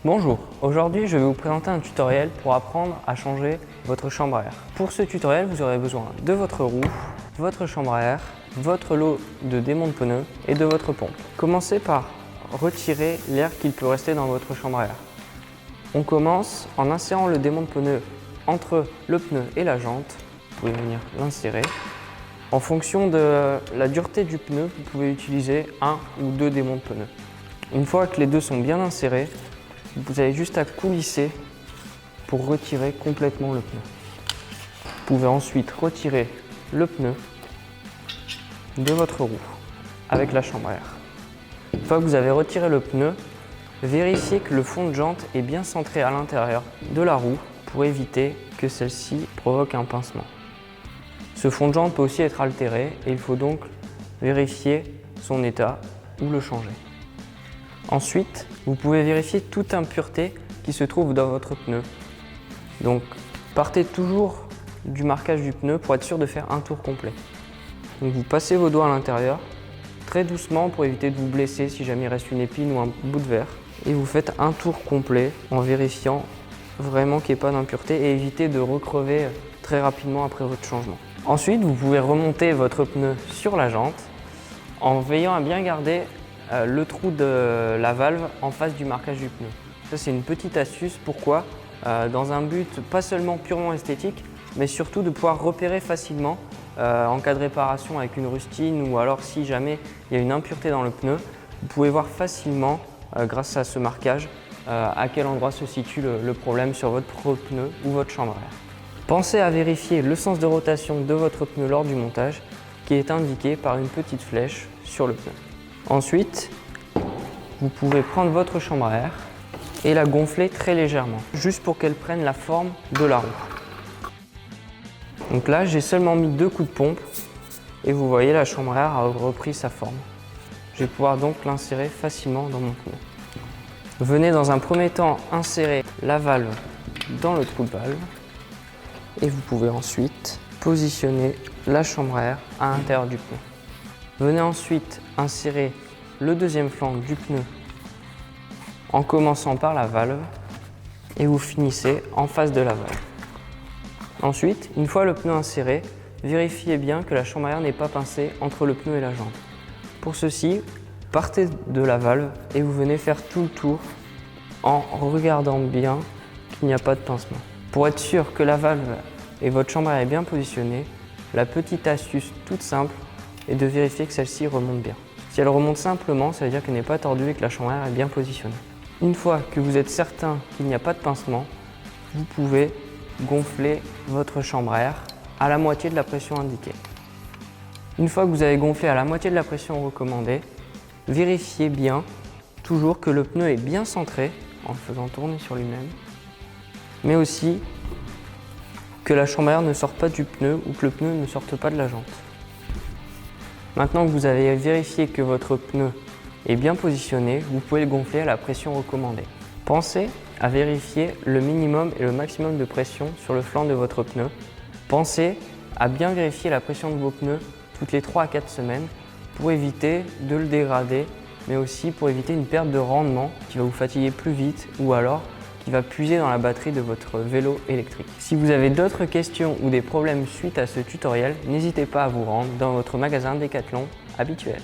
Bonjour, aujourd'hui je vais vous présenter un tutoriel pour apprendre à changer votre chambre à air. Pour ce tutoriel, vous aurez besoin de votre roue, votre chambre à air, votre lot de démonte pneus et de votre pompe. Commencez par retirer l'air qu'il peut rester dans votre chambre à air. On commence en insérant le démonte pneus entre le pneu et la jante. Vous pouvez venir l'insérer. En fonction de la dureté du pneu, vous pouvez utiliser un ou deux démonte pneus. Une fois que les deux sont bien insérés, vous avez juste à coulisser pour retirer complètement le pneu. Vous pouvez ensuite retirer le pneu de votre roue avec la chambre à air. Une fois que vous avez retiré le pneu, vérifiez que le fond de jante est bien centré à l'intérieur de la roue pour éviter que celle-ci provoque un pincement. Ce fond de jante peut aussi être altéré et il faut donc vérifier son état ou le changer. Ensuite, vous pouvez vérifier toute impureté qui se trouve dans votre pneu. Donc, partez toujours du marquage du pneu pour être sûr de faire un tour complet. Donc, vous passez vos doigts à l'intérieur, très doucement pour éviter de vous blesser si jamais il reste une épine ou un bout de verre. Et vous faites un tour complet en vérifiant vraiment qu'il n'y ait pas d'impureté et évitez de recrever très rapidement après votre changement. Ensuite, vous pouvez remonter votre pneu sur la jante en veillant à bien garder le trou de la valve en face du marquage du pneu. Ça, c'est une petite astuce. Pourquoi ? Dans un but pas seulement purement esthétique, mais surtout de pouvoir repérer facilement en cas de réparation avec une rustine ou alors si jamais il y a une impureté dans le pneu, vous pouvez voir facilement, grâce à ce marquage, à quel endroit se situe le problème sur votre pneu ou votre chambre à air. Pensez à vérifier le sens de rotation de votre pneu lors du montage, qui est indiqué par une petite flèche sur le pneu. Ensuite, vous pouvez prendre votre chambre à air et la gonfler très légèrement, juste pour qu'elle prenne la forme de la roue. Donc là, j'ai seulement mis 2 coups de pompe et vous voyez, la chambre à air a repris sa forme. Je vais pouvoir donc l'insérer facilement dans mon pneu. Venez dans un premier temps insérer la valve dans le trou de valve et vous pouvez ensuite positionner la chambre à air à l'intérieur du pneu. Venez ensuite insérer le deuxième flanc du pneu en commençant par la valve et vous finissez en face de la valve. Ensuite, une fois le pneu inséré, vérifiez bien que la chambre à air n'est pas pincée entre le pneu et la jante. Pour ceci, partez de la valve et vous venez faire tout le tour en regardant bien qu'il n'y a pas de pincement. Pour être sûr que la valve et votre chambre à air est bien positionnée, la petite astuce toute simple est de vérifier que celle-ci remonte bien. Si elle remonte simplement, ça veut dire qu'elle n'est pas tordue et que la chambre à air est bien positionnée. Une fois que vous êtes certain qu'il n'y a pas de pincement, vous pouvez gonfler votre chambre à air à la moitié de la pression indiquée. Une fois que vous avez gonflé à la moitié de la pression recommandée, vérifiez bien toujours que le pneu est bien centré en le faisant tourner sur lui-même, mais aussi que la chambre à air ne sorte pas du pneu ou que le pneu ne sorte pas de la jante. Maintenant que vous avez vérifié que votre pneu est bien positionné, vous pouvez le gonfler à la pression recommandée. Pensez à vérifier le minimum et le maximum de pression sur le flanc de votre pneu. Pensez à bien vérifier la pression de vos pneus toutes les 3 à 4 semaines pour éviter de le dégrader, mais aussi pour éviter une perte de rendement qui va vous fatiguer plus vite ou alors qui va puiser dans la batterie de votre vélo électrique. Si vous avez d'autres questions ou des problèmes suite à ce tutoriel, n'hésitez pas à vous rendre dans votre magasin Decathlon habituel.